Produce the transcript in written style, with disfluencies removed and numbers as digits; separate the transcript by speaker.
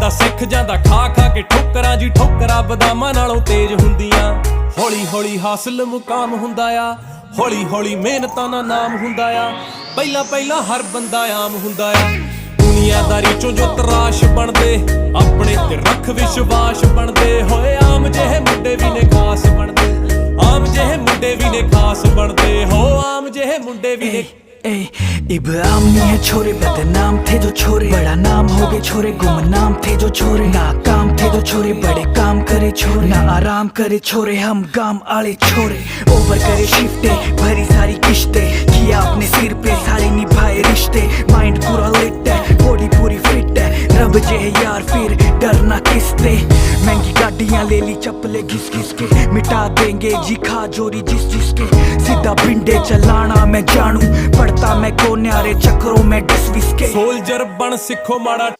Speaker 1: ਬੰਦਾ ਸਿੱਖ ਜਾਂਦਾ ਖਾ ਖਾ ਕੇ ਠੋਕਰਾਂ ਜੀ, ਠੋਕਰਾਂ ਬਦਾਮਾਂ ਨਾਲੋਂ ਤੇਜ਼ ਹੁੰਦੀਆਂ। ਹੌਲੀ ਹੌਲੀ ਹਾਸਲ ਮੁਕਾਮ ਹੁੰਦਾ ਆ, ਹੌਲੀ ਹੌਲੀ ਮਿਹਨਤਾਂ ਦਾ ਨਾਮ ਹੁੰਦਾ ਆ। ਪਹਿਲਾਂ ਪਹਿਲਾਂ ਹਰ ਬੰਦਾ ਆਮ ਹੁੰਦਾ ਆ, ਦੁਨੀਆਦਾਰੀ ਚੋਂ ਜੋ ਤਰਾਸ਼ ਬਣਦੇ, ਆਪਣੇ ਤੇ ਰੱਖ ਵਿਸ਼ਵਾਸ ਬਣਦੇ ਹੋਏ। ਆਮ ਜਿਹੇ ਮੁੰਡੇ ਵੀ ਨੇ ਖਾਸ ਬਣਦੇ, ਆਮ ਜਿਹੇ ਮੁੰਡੇ ਵੀ ਨੇ ਖਾਸ ਬਣਦੇ ਹੋ, ਆਮ ਜਿਹੇ ਮੁੰਡੇ ਵੀ ਨੇ।
Speaker 2: इब्राम नहीं है छोरे, बदनाम थे जो छोरे, बड़ा नाम हो गए छोरे, गुमनाम थे जो छोरे, नाकाम थे जो छोरे, बड़े काम करे छोरे, ना आराम करे छोरे, हम गाम आले छोरे। ओवर करे शिफ्टे, भरी सारी किश्ते, किया अपने सिर पे सारे निभाए रिश्ते, माइंड पूरा लिट है, बॉडी पूरी फिट है, रब जे है यार फिर डरना किसते। महंगी गाड़ियां ले ली चप्पले घिस घिस के, मिटा देंगे जी खा जोरी जिस जिसके, सीधा बिंडे चलाना मैं जानू, पड़ता मैं कोन्यारे चक्रों में डिस विस्के।
Speaker 1: सोल्जर बन सिखो माड़ा